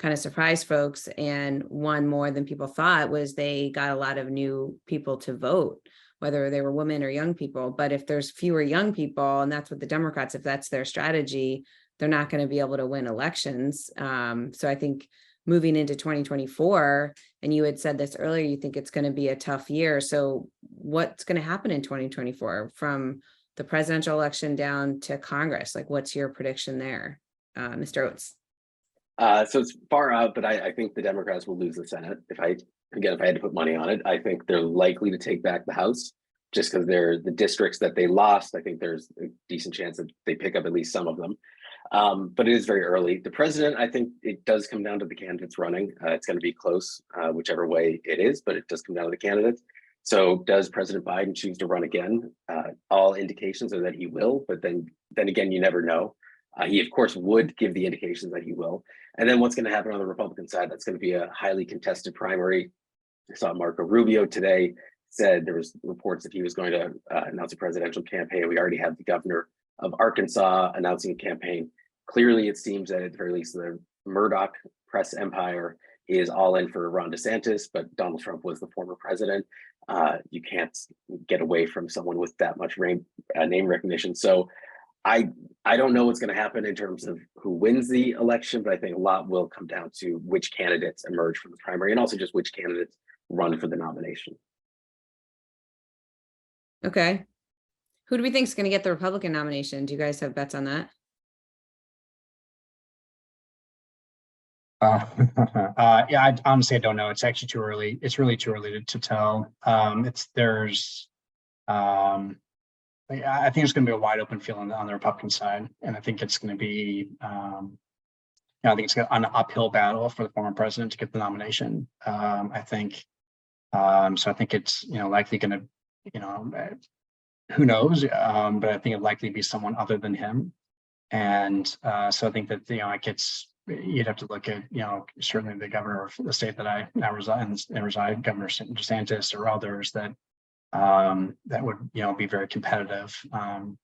kind of surprised folks. And one more than people thought was they got a lot of new people to vote, whether they were women or young people. But if there's fewer young people, and that's what the Democrats, if that's their strategy, they're not going to be able to win elections. So I think moving into 2024, and you had said this earlier, you think it's going to be a tough year. So what's going to happen in 2024 from the presidential election down to Congress? Like, what's your prediction there, Mr. Oates? So it's far out, but I think the Democrats will lose the Senate. If I had to put money on it, I think they're likely to take back the House just because they're the districts that they lost. I think there's a decent chance that they pick up at least some of them. But it is very early. The president, I think it does come down to the candidates running. It's going to be close, whichever way it is, but it does come down to the candidates. So does President Biden choose to run again? All indications are that he will, but then again, you never know. He, of course, would give the indications that he will. And then what's going to happen on the Republican side? That's going to be a highly contested primary. I saw Marco Rubio today said there was reports that he was going to announce a presidential campaign. We already have the governor of Arkansas announcing a campaign. Clearly, it seems that at the very least, the Murdoch press empire is all in for Ron DeSantis, but Donald Trump was the former president. You can't get away from someone with that much name recognition. So I don't know what's going to happen in terms of who wins the election, but I think a lot will come down to which candidates emerge from the primary and also just which candidates run for the nomination. Okay. Who do we think is going to get the Republican nomination? Do you guys have bets on that? Yeah, I honestly don't know. It's actually too early. It's really too early to tell. I think it's going to be a wide open field on the Republican side, and I think it's going to be, I think it's an uphill battle for the former president to get the nomination. I think, so I think it's likely going to, who knows, but I think it'd likely be someone other than him, and so I think that it gets. You'd have to look at certainly the governor of the state that I now reside, Governor DeSantis, or others that. That would be very competitive. I'm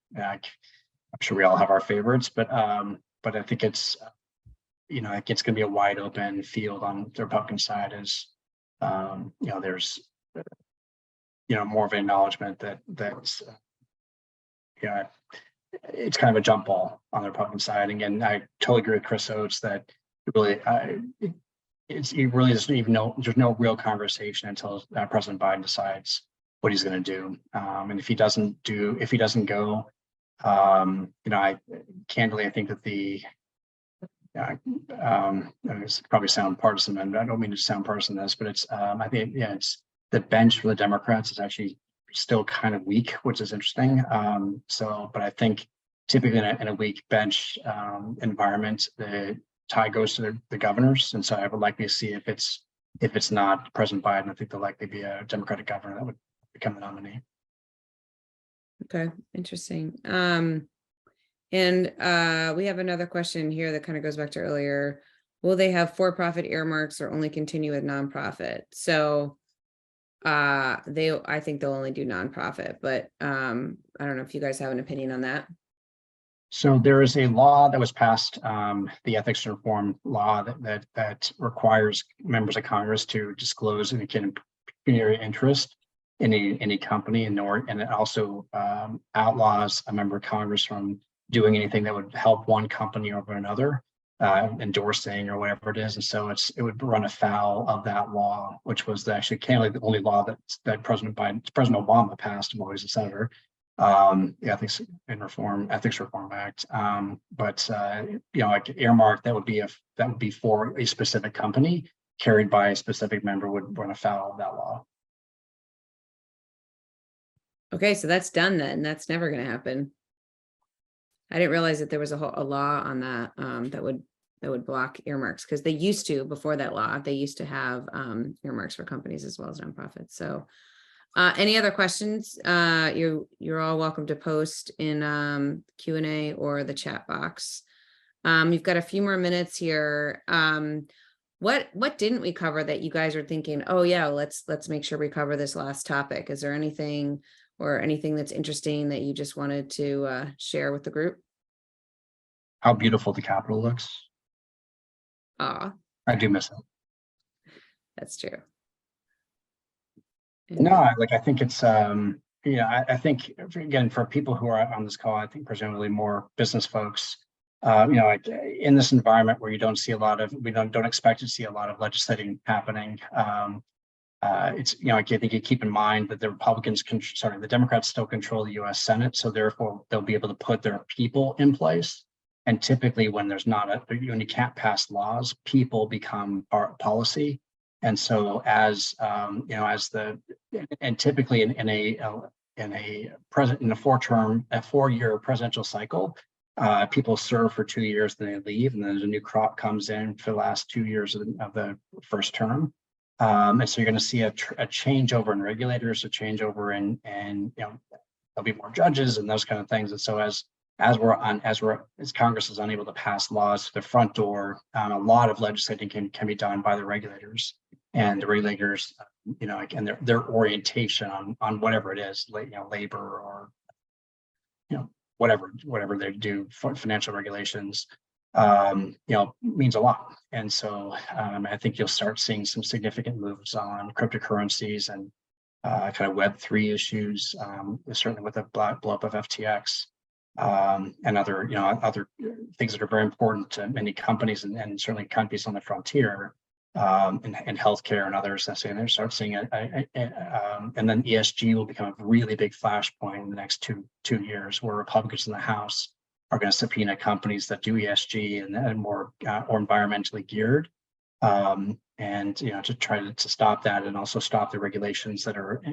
sure we all have our favorites, but I think it's it's going to be a wide open field on the Republican side as there's more of an acknowledgement that it's kind of a jump ball on the Republican side. Again, I totally agree with Chris Oates that it really doesn't even know. There's no real conversation until President Biden decides what he's going to do, and if he doesn't go, I candidly, I think that it's probably sound partisan, and I don't mean to sound partisan in this, but it's I think it's the bench for the Democrats is actually still kind of weak, which is interesting. But I think typically in a weak bench environment, the tie goes to the governors, and so I would likely see if it's not President Biden, I think there'll likely be a Democratic governor that would become the nominee. Okay, interesting. And we have another question here that kind of goes back to earlier. Will they have for-profit earmarks or only continue with nonprofit? So I think they'll only do nonprofit, but I don't know if you guys have an opinion on that. So there is a law that was passed, the ethics reform law that requires members of Congress to disclose any kind of pecuniary interest in any company, and it also outlaws a member of Congress from doing anything that would help one company over another, endorsing or whatever it is. And so it would run afoul of that law, which was actually the only law that President Obama passed while he was a senator, the Ethics Reform Act. Like earmark that would be for a specific company carried by a specific member would run afoul of that law. Okay, so that's done then. That's never going to happen. I didn't realize that there was a law on that that would block earmarks, because they used to, before that law, they used to have earmarks for companies as well as nonprofits. So any other questions? You're all welcome to post in Q&A or the chat box. You've got a few more minutes here. What didn't we cover that you guys are thinking, oh yeah, let's make sure we cover this last topic? Is there anything that's interesting that you just wanted to share with the group? How beautiful the Capitol looks. I do miss it. That's true. No, I think it's, I think, again, for people who are on this call, I think presumably more business folks, like in this environment where you don't see we don't expect to see a lot of legislating happening. It's, I think you keep in mind that the Democrats still control the US Senate. So therefore they'll be able to put their people in place. And typically when when you can't pass laws, people become policy. And so typically in a 4-year presidential cycle, people serve for 2 years, then they leave, and then there's a new crop comes in for the last 2 years of the first term. And so you're going to see a changeover in regulators, a changeover in there'll be more judges and those kind of things. And so as Congress is unable to pass laws to the front door, a lot of legislating can be done by the regulators, and the regulators, and their orientation on whatever it is, labor or whatever they do, financial regulations, means a lot. And so I think you'll start seeing some significant moves on cryptocurrencies and kind of Web3 issues, certainly with the blow up of FTX. And other things that are very important to many companies and certainly companies on the frontier, and healthcare and others. And they start seeing it, and then ESG will become a really big flashpoint in the next two years, where Republicans in the House are going to subpoena companies that do ESG and more or environmentally geared, and to try to stop that, and also stop the regulations that are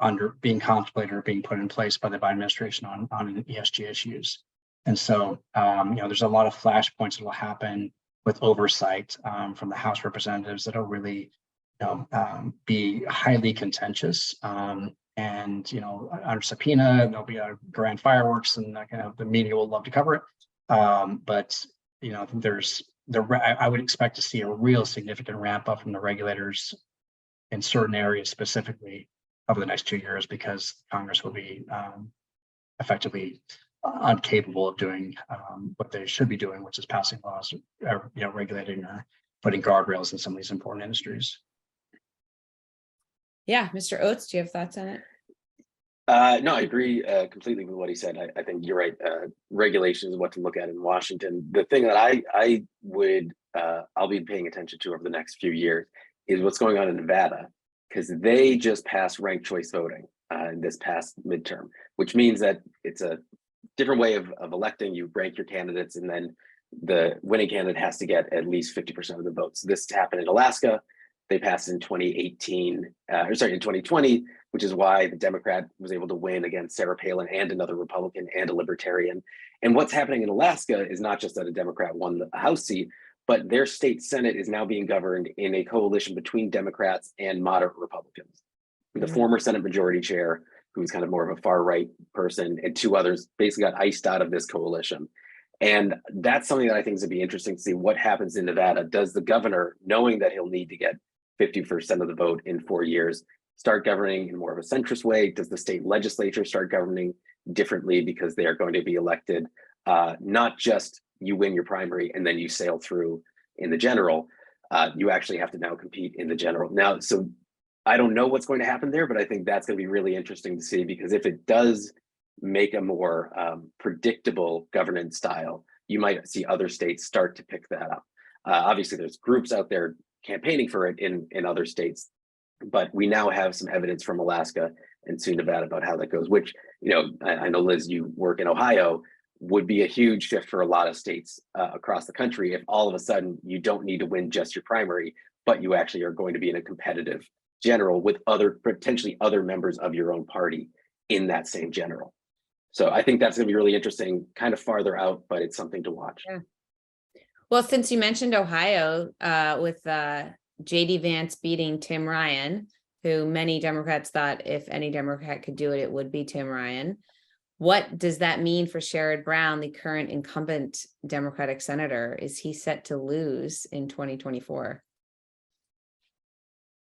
under being contemplated or being put in place by the Biden administration on ESG issues. And so there's a lot of flashpoints that will happen with oversight from the House representatives that'll really be highly contentious. And under subpoena, there'll be a grand fireworks, and the media will love to cover it. But I would expect to see a real significant ramp up from the regulators in certain areas specifically over the next 2 years, because Congress will be effectively incapable of doing what they should be doing, which is passing laws, regulating or putting guardrails in some of these important industries. Yeah, Mr. Oates, do you have thoughts on it? No, I agree completely with what he said. I think you're right. Regulations is what to look at in Washington. The thing that I'll be paying attention to over the next few years is what's going on in Nevada, because they just passed ranked choice voting in this past midterm, which means that it's a different way of electing. You rank your candidates, and then the winning candidate has to get at least 50% of the votes. This happened in Alaska. They passed in 2020, which is why the Democrat was able to win against Sarah Palin and another Republican and a Libertarian. And what's happening in Alaska is not just that a Democrat won the House seat, but their state Senate is now being governed in a coalition between Democrats and moderate Republicans. The former Senate Majority Chair, who's kind of more of a far right person, and two others basically got iced out of this coalition. And that's something that I think is going to be interesting to see what happens in Nevada. Does the governor, knowing that he'll need to get 50% of the vote in 4 years, start governing in more of a centrist way? Does the state legislature start governing differently because they are going to be elected, not just you win your primary and then you sail through in the general? You actually have to now compete in the general. Now, so I don't know what's going to happen there, but I think that's going to be really interesting to see, because if it does make a more predictable governance style, you might see other states start to pick that up. Obviously, there's groups out there campaigning for it in other states, but we now have some evidence from Alaska and soon Nevada about how that goes, which, I know, Liz, you work in Ohio, would be a huge shift for a lot of states across the country if all of a sudden you don't need to win just your primary, but you actually are going to be in a competitive general with potentially other members of your own party in that same general. So I think that's going to be really interesting, kind of farther out, but it's something to watch. Yeah. Well, since you mentioned Ohio, with JD Vance beating Tim Ryan, who many Democrats thought if any Democrat could do it, it would be Tim Ryan. What does that mean for Sherrod Brown, the current incumbent Democratic senator? Is he set to lose in 2024?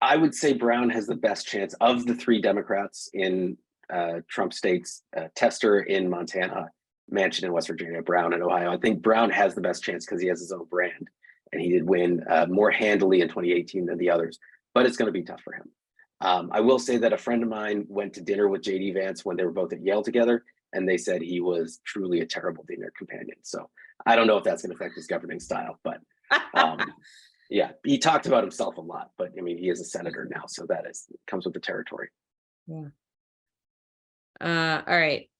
I would say Brown has the best chance of the three Democrats in Trump states, Tester in Montana, Manchin in West Virginia, Brown in Ohio. I think Brown has the best chance because he has his own brand and he did win more handily in 2018 than the others, but it's going to be tough for him. I will say that a friend of mine went to dinner with JD Vance when they were both at Yale together, and they said he was truly a terrible dinner companion. So I don't know if that's going to affect his governing style, but yeah, he talked about himself a lot, but I mean, he is a senator now, so that comes with the territory. Yeah. All right.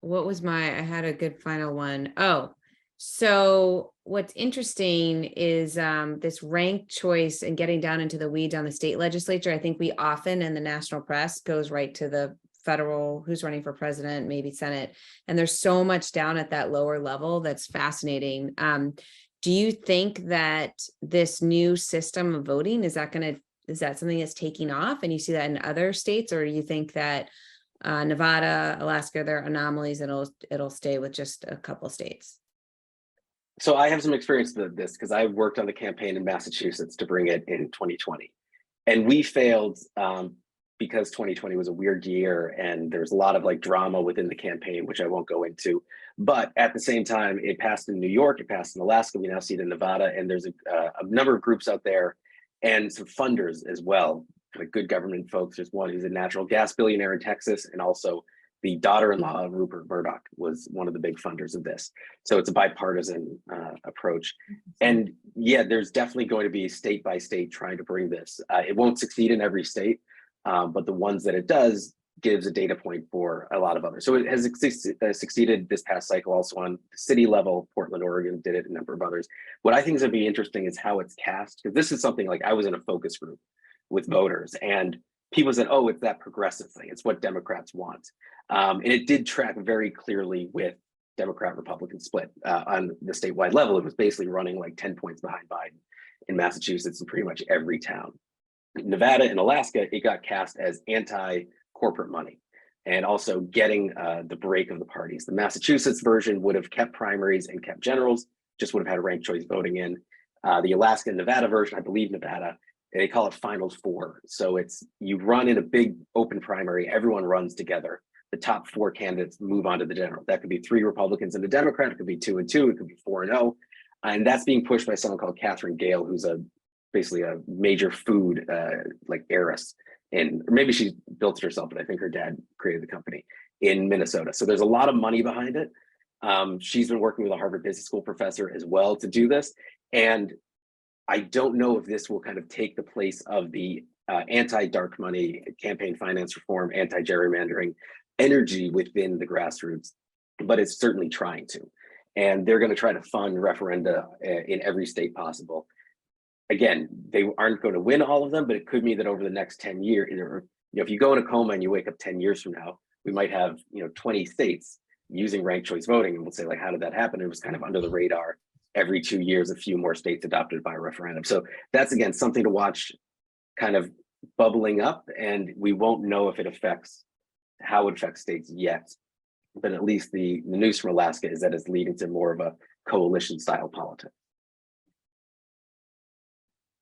What was I had a good final one. Oh, so what's interesting is this ranked choice and getting down into the weeds on the state legislature. I think we often in the national press goes right to the federal, who's running for president, maybe Senate. And there's so much down at that lower level that's fascinating. Do you think that this new system of voting, is that something that's taking off and you see that in other states, or do you think that Nevada, Alaska, they're anomalies and it'll stay with just a couple of states? So I have some experience with this because I worked on the campaign in Massachusetts to bring it in 2020. And we failed because 2020 was a weird year and there's a lot of like drama within the campaign, which I won't go into. But at the same time, it passed in New York, it passed in Alaska, we now see it in Nevada, and there's a number of groups out there and some funders as well, kind of good government folks. There's one who's a natural gas billionaire in Texas, and also the daughter-in-law of Rupert Murdoch was one of the big funders of this. So it's a bipartisan approach. And yeah, there's definitely going to be state by state trying to bring this. It won't succeed in every state, but the ones that it does gives a data point for a lot of others. So it has succeeded this past cycle also on the city level. Portland, Oregon did it, a number of others. What I think is going to be interesting is how it's cast, because this is something like I was in a focus group with voters and people said, oh, it's that progressive thing. It's what Democrats want. And it did track very clearly with Democrat-Republican split on the statewide level. It was basically running like 10 points behind Biden in Massachusetts and pretty much every town. Nevada and Alaska, it got cast as anti-corporate money and also getting the break of the parties. The Massachusetts version would have kept primaries and kept generals, just would have had ranked choice voting in. The Alaska and Nevada version, I believe Nevada, they call it finals four. So it's, you run in a big open primary, everyone runs together. The top four candidates move on to the general. That could be 3 Republicans and a Democrat, it could be 2 and 2, it could be 4 and 0. And that's being pushed by someone called Catherine Gale, who's basically a major food like heiress, or maybe she built it herself, but I think her dad created the company in Minnesota. So there's a lot of money behind it. She's been working with a Harvard Business School professor as well to do this. And I don't know if this will kind of take the place of the anti-dark money, campaign finance reform, anti-gerrymandering energy within the grassroots, but it's certainly trying to. And they're going to try to fund referenda in every state possible. Again, they aren't going to win all of them, but it could mean that over the next 10 years, or, if you go in a coma and you wake up 10 years from now, we might have 20 states using ranked choice voting, and we'll say, like, how did that happen? It was kind of under the radar. Every 2 years, a few more states adopted by referendum. So that's, again, something to watch kind of bubbling up, and we won't know if it affects, how it affects states yet. But at least the news from Alaska is that it's leading to more of a coalition style politics.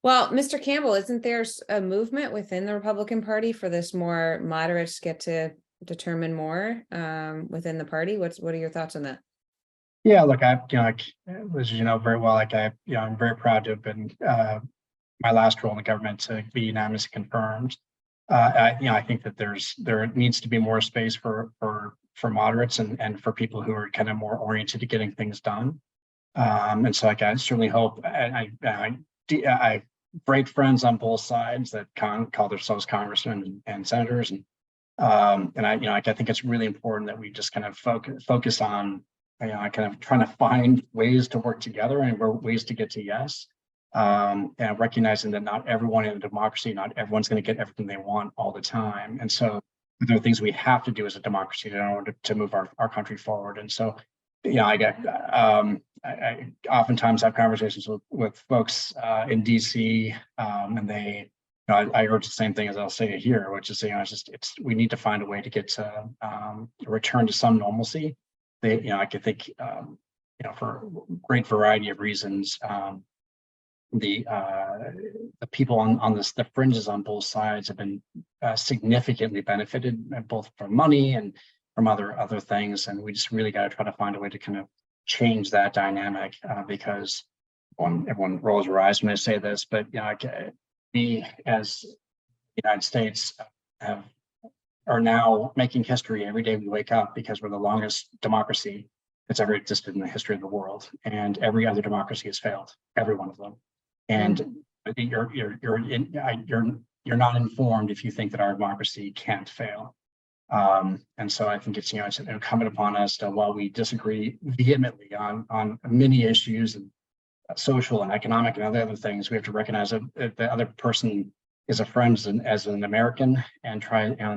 Well, Mr. Campbell, isn't there a movement within the Republican Party for this more moderates get to determine more within the party? What are your thoughts on that? Yeah, look, as you know very well, I'm very proud to have been my last role in the government to be unanimously confirmed. I think that there needs to be more space for moderates and for people who are kind of more oriented to getting things done. And so, I certainly hope, and I have great friends on both sides that call themselves congressmen and senators, and I think it's really important that we just kind of focus on kind of trying to find ways to work together and ways to get to yes, and recognizing that not everyone in a democracy, not everyone's going to get everything they want all the time. And so there are things we have to do as a democracy in order to move our country forward. And so, I oftentimes have conversations with folks in DC, and they, I urge the same thing as I'll say here, which is, we need to find a way to get to return to some normalcy. I could think, for a great variety of reasons, the people on the fringes on both sides have been significantly benefited, both from money and from other things, and we just really got to try to find a way to kind of change that dynamic because everyone rolls their eyes when I say this, but we as the United States are now making history every day we wake up because we're the longest democracy that's ever existed in the history of the world, and every other democracy has failed, every one of them. And you're not informed if you think that our democracy can't fail. And so I think it's it's incumbent upon us to, while we disagree vehemently on many issues and social and economic and other things, we have to recognize that the other person is a friend as an American, and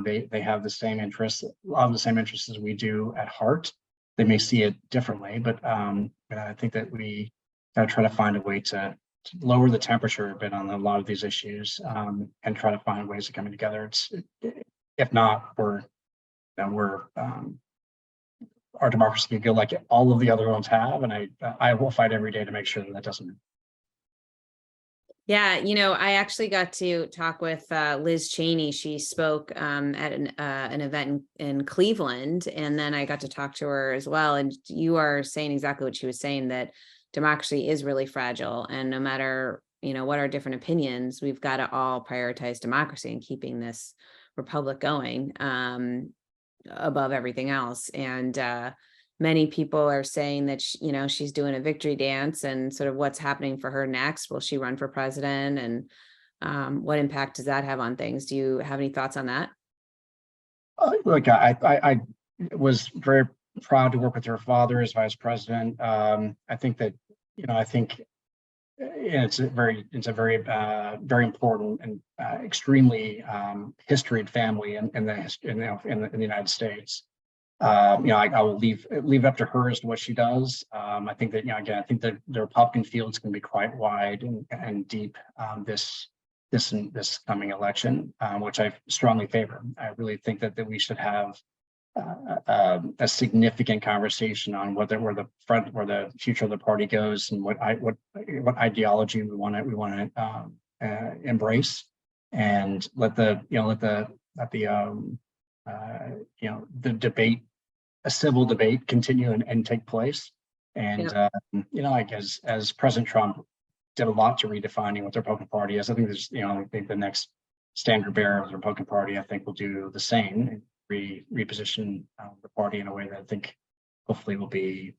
they have the same interests, a lot of the same interests as we do at heart. They may see it differently, but I think that we got to try to find a way to lower the temperature a bit on a lot of these issues, and try to find ways of coming together. If not, our democracy can go like all of the other ones have, and I will fight every day to make sure that doesn't. Yeah, I actually got to talk with Liz Cheney. She spoke at an event in Cleveland, and then I got to talk to her as well. And you are saying exactly what she was saying, that democracy is really fragile, and no matter what our different opinions, we've got to all prioritize democracy and keeping this republic going above everything else. And many people are saying that she's doing a victory dance, and sort of what's happening for her next. Will she run for president, and what impact does that have on things? Do you have any thoughts on that? Look, I was very proud to work with her father as vice president. I think that it's a very very important and extremely historied family in the United States. I will leave it up to her as to what she does. I think that again, I think that the Republican field is going to be quite wide and deep this coming election, which I strongly favor. I really think that we should have a significant conversation on where the future of the party goes, and what ideology we want to embrace, and let the debate, a civil debate, continue and take place. And as President Trump did a lot to redefining what the Republican Party is, I think I think the next standard bearer of the Republican Party, I think, will do the same and reposition the party in a way that I think hopefully will be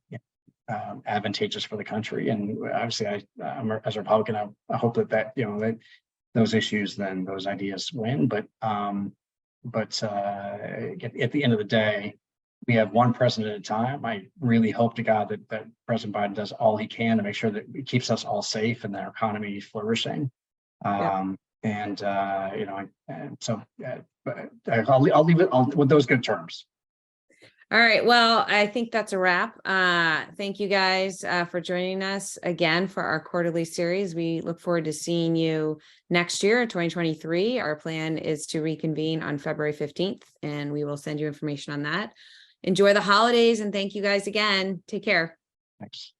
advantageous for the country. And obviously, as a Republican, I hope that those issues, then those ideas win. But at the end of the day, we have one president at a time. I really hope to God that President Biden does all he can to make sure that it keeps us all safe and our economy flourishing. But I'll leave it with those good terms. All right. Well, I think that's a wrap. Thank you guys for joining us again for our quarterly series. We look forward to seeing you next year in 2023. Our plan is to reconvene on February 15th, and we will send you information on that. Enjoy the holidays, and thank you guys again. Take care. Thanks.